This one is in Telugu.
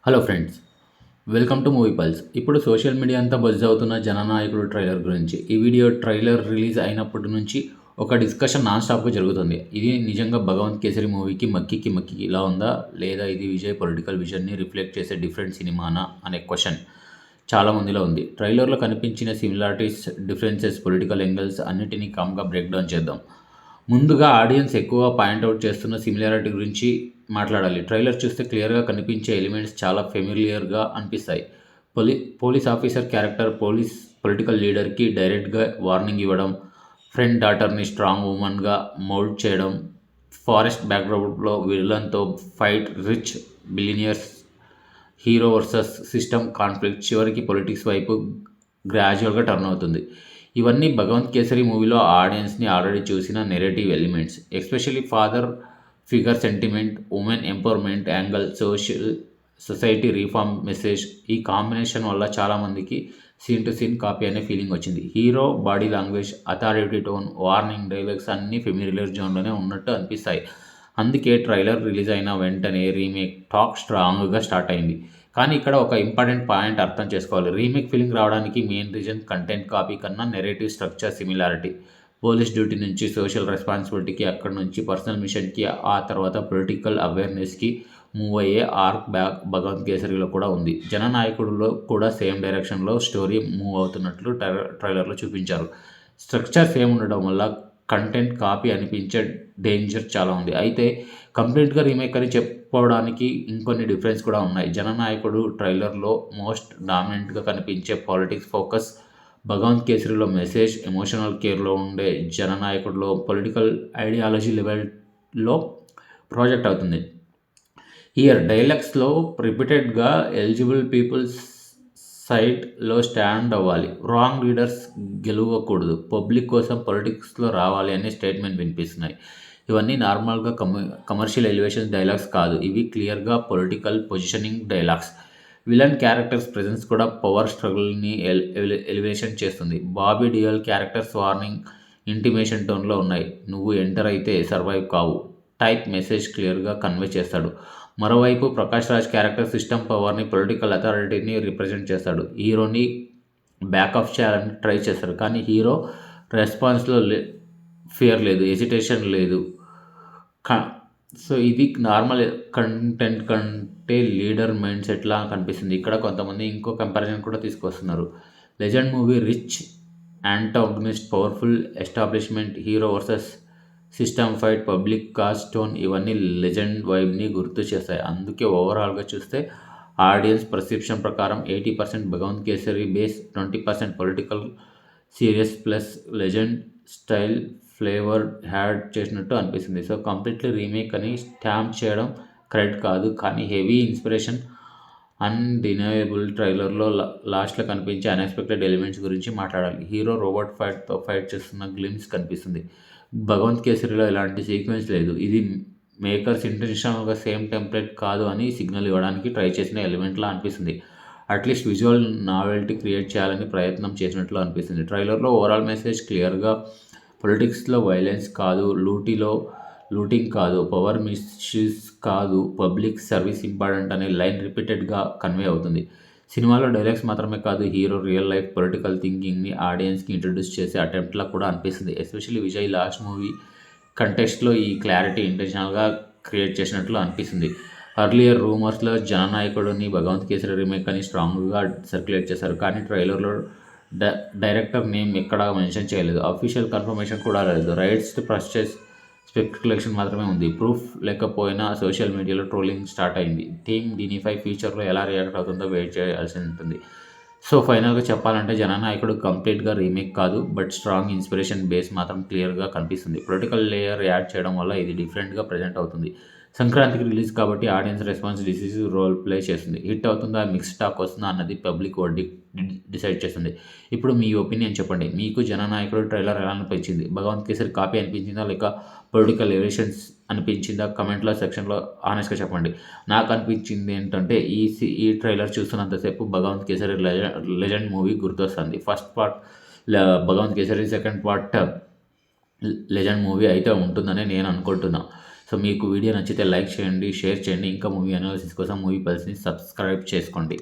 Hello friends, welcome to movie pulse. ఇప్పుడు సోషల్ మీడియా అంతా బజ్ అవుతున్న జననాయకుడు ట్రైలర్ గురించి. ఈ వీడియో ట్రైలర్ రిలీజ్ అయినప్పటి నుంచి ఒక డిస్కషన్ నాన్ స్టాప్గా జరుగుతుంది. ఇది నిజంగా భగవంత్ కేసరి మూవీకి మక్కికి మక్కికి ఇలా ఉందా, లేదా ఇది విజయ్ పొలిటికల్ విజన్ని రిఫ్లెక్ట్ చేసే డిఫరెంట్ సినిమానా అనే క్వశ్చన్ చాలా మందిలో ఉంది. ట్రైలర్లో కనిపించిన సిమిలారిటీస్, డిఫరెన్సెస్, పొలిటికల్ యాంగిల్స్ అన్నిటినీ కామ్గా బ్రేక్ డౌన్ చేద్దాం. ముందుగా ఆడియన్స్ ఎక్కువ పాయింట్అవుట్ చేస్తున్న సిమిలారిటీ గురించి మాట్లాడాలి. ట్రైలర్ చూస్తే క్లియర్గా కనిపించే ఎలిమెంట్స్ చాలా ఫెమిలియర్గా అనిపిస్తాయి. పోలీస్ ఆఫీసర్ క్యారెక్టర్ పొలిటికల్ లీడర్కి డైరెక్ట్గా వార్నింగ్ ఇవ్వడం, ఫ్రెండ్ డాటర్ని స్ట్రాంగ్ ఉమెన్గా మౌల్డ్ చేయడం, ఫారెస్ట్ బ్యాక్గ్రౌండ్లో విలన్తో fight, rich billionaires hero versus system conflict, చివరికి పొలిటిక్స్ వైపు గ్రాడ్యువల్గా టర్న్ అవుతుంది. ఇవన్నీ భగవంత్ కేసరి మూవీలో ఆడియన్స్ని ఆల్రెడీ చూసిన narrative elements. Especially father figure sentiment, women empowerment angle, society reform message. ఈ కాంబినేషన్ వల్ల చాలామందికి సీన్ టు సీన్ కాపీ అనే ఫీలింగ్ వచ్చింది. Hero body language, authority tone, warning dialogues అన్నీ ఫెమిలియర్ జోన్లోనే ఉన్నట్టు అనిపిస్తాయి. అందుకే ట్రైలర్ రిలీజ్ అయిన వెంటనే రీమేక్ టాక్ స్ట్రాంగ్గా స్టార్ట్ అయింది. కానీ ఇక్కడ ఒక ఇంపార్టెంట్ పాయింట్ అర్థం చేసుకోవాలి. రీమేక్ ఫీలింగ్ రావడానికి మెయిన్ రీజన్ కంటెంట్ కాపీ కన్నా narrative structure similarity. Police duty నుంచి సోషల్ రెస్పాన్సిబిలిటీకి, అక్కడ నుంచి పర్సనల్ మిషన్కి, ఆ తర్వాత పొలిటికల్ అవేర్నెస్కి మూవ్ అయ్యే ఆర్క్ భగవంత్ కేసరిలో కూడా ఉంది. జననాయకుడిలో కూడా సేమ్ డైరెక్షన్లో స్టోరీ మూవ్ అవుతున్నట్లు ట్రైలర్లో చూపించారు. స్ట్రక్చర్ సేమ్ ఉండడం వల్ల కంటెంట్ కాపీ అనిపించే డేంజర్ చాలా ఉంది. అయితే కంప్లీట్గా రీమేక్ అని చెప్పుకోవడానికి ఇంకొన్ని డిఫరెన్స్ కూడా ఉన్నాయి. జననాయకుడు ట్రైలర్లో మోస్ట్ డామినెంట్గా కనిపించే పాలిటిక్స్ ఫోకస్, భగవంత్ కేసరిలో మెసేజ్, ఎమోషనల్ కేర్లో ఉండే జననాయకుడిలో పొలిటికల్ ఐడియాలజీ లెవెల్లో ప్రాజెక్ట్ అవుతుంది. హియర్ డైలాగ్స్లో రిపీటెడ్గా ఎలిజిబుల్ పీపుల్స్ సైడ్లో స్టాండ్ అవ్వాలి, రాంగ్ లీడర్స్ గెలవకూడదు, పబ్లిక్ కోసం పొలిటిక్స్లో రావాలి అనే స్టేట్మెంట్ వినిపిస్తున్నాయి. ఇవన్నీ నార్మల్గా కమర్షియల్ ఎలివేషన్ డైలాగ్స్ కాదు, ఇవి క్లియర్గా political positioning dialogues. Villain characters presence కూడా పవర్ స్ట్రగుల్ని ఎలివేషన్ చేస్తుంది. Bobby Deol characters warning, intimation టోన్లో ఉన్నాయి. నువ్వు ఎంటర్ అయితే సర్వైవ్ కావు టైప్ మెసేజ్ క్లియర్గా కన్వే చేస్తాడు. మరోవైపు ప్రకాష్ రాజ్ క్యారెక్టర్ సిస్టమ్ పవర్ని, పొలిటికల్ అథారిటీని రిప్రజెంట్ చేస్తాడు. హీరోని బ్యాకప్ చేయాలని ట్రై చేస్తాడు, కానీ హీరో రెస్పాన్స్లో ఫియర్ లేదు, ఎజిటేషన్ లేదు. సో ఇది నార్మల్ కంటెంట్ కంటే లీడర్ మైండ్ సెట్లా కనిపిస్తుంది. ఇక్కడ కొంతమంది ఇంకో కంపారిజన్ కూడా తీసుకొస్తున్నారు. Legend movie rich antagonist, powerful establishment, hero versus system fight, public cost tone, ఇవన్నీ లెజెండ్ వైబ్ని గుర్తు చేస్తాయి. అందుకే ఓవరాల్గా చూస్తే ఆడియన్స్ పర్సెప్షన్ ప్రకారం 80% Bhagavanth kesari base, 20% political serious plus legend style flavour add చేసినట్టు అనిపిస్తుంది. సో కంప్లీట్లీ రీమేక్ అని స్టాంప్ చేయడం కరెక్ట్ కాదు, కానీ హెవీ ఇన్స్పిరేషన్ అన్డినయబుల్. ట్రైలర్లో లాస్ట్లో కనిపించే అన్ఎక్స్పెక్టెడ్ ఎలిమెంట్స్ గురించి మాట్లాడాలి. హీరో రోబోట్ ఫైట్ చేస్తున్న గ్లిమ్స్ కనిపిస్తుంది. భగవంత్ కేసరిలో ఇలాంటి సీక్వెన్స్ లేదు. ఇది మేకర్స్ ఇంటెన్షనల్గా సేమ్ టెంప్లెట్ కాదు అని సిగ్నల్ ఇవ్వడానికి ట్రై చేసిన ఎలిమెంట్లా అనిపిస్తుంది. అట్లీస్ట్ విజువల్ నావెల్టీ క్రియేట్ చేయాలని ప్రయత్నం చేసినట్లు అనిపిస్తుంది. ట్రైలర్లో ఓవరాల్ మెసేజ్ క్లియర్గా పొలిటిక్స్లో వైలెన్స్ కాదు, లూటింగ్ కాదు, పవర్ మిస్యూస్ కాదు, పబ్లిక్ సర్వీస్ ఇంపార్టెంట్ అనే లైన్ రిపీటెడ్గా కన్వే అవుతుంది. సినిమాలో డైలాగ్స్ మాత్రమే కాదు, హీరో రియల్ లైఫ్ పొలిటికల్ థింకింగ్ని ఆడియన్స్కి ఇంట్రడ్యూస్ చేసే అటెంప్ట్లా కూడా అనిపిస్తుంది. ఎస్పెషల్లీ విజయ్ లాస్ట్ మూవీ కంటెస్ట్లో ఈ క్లారిటీ ఇంటెన్షనల్గా క్రియేట్ చేసినట్లు అనిపిస్తుంది. అర్లియర్ రూమర్స్లో జననాయకుడిని భగవంత్ కేసరి రీమేక్ అని స్ట్రాంగ్గా సర్క్యులేట్ చేశారు, కానీ ట్రైలర్లో డైరెక్టర్ నేమ్ ఎక్కడా మెన్షన్ చేయలేదు. అఫీషియల్ కన్ఫర్మేషన్ కూడా లేదు. రైట్స్ పర్చేస్ స్పెక్యులేషన్ మాత్రమే ఉంది. ప్రూఫ్ లేకపోయినా సోషల్ మీడియాలో ట్రోలింగ్ స్టార్ట్ అయింది. టీమ్ దీనిపై ఫ్యూచర్లో ఎలా రియాక్ట్ అవుతుందో వెయిట్ చేయాల్సి ఉంటుంది. సో ఫైనల్గా చెప్పాలంటే జననాయకుడు కంప్లీట్గా రీమేక్ కాదు, బట్ స్ట్రాంగ్ ఇన్స్పిరేషన్ బేస్ మాత్రం క్లియర్గా కనిపిస్తుంది. పొలిటికల్ లేయర్ యాడ్ చేయడం వల్ల ఇది డిఫరెంట్గా ప్రజెంట్ అవుతుంది. సంక్రాంతికి రిలీజ్ కాబట్టి audience response decisive role play చేస్తుంది. హిట్ అవుతుందా, మిక్స్ టాక్ వస్తుందా అన్నది పబ్లిక్ డిసైడ్ చేస్తుంది. ఇప్పుడు మీ ఒపీనియన్ చెప్పండి. మీకు జననాయకుడు ట్రైలర్ ఎలా అనిపించింది? భగవంత్ కేసరి కాపీ అనిపించిందా, లేక పొలిటికల్ ఎలివేషన్స్ అనిపించిందా? కమెంట్లో సెక్షన్లో ఆనెస్ట్గా చెప్పండి. నాకు అనిపించింది ఏంటంటే ఈ ట్రైలర్ చూస్తున్నంతసేపు భగవంత్ కేసరి లెజెండ్ మూవీ గుర్తొస్తుంది. First part Bhagavanth Kesari, second part legend movie అయితే ఉంటుందని నేను అనుకుంటున్నాను. సో మీకు వీడియో నచ్చితే లైక్ చేయండి, షేర్ చేయండి. ఇంకా మూవీ అనాలిసిస్ కోసం మూవీ పల్స్ని సబ్స్క్రైబ్ చేసుకోండి.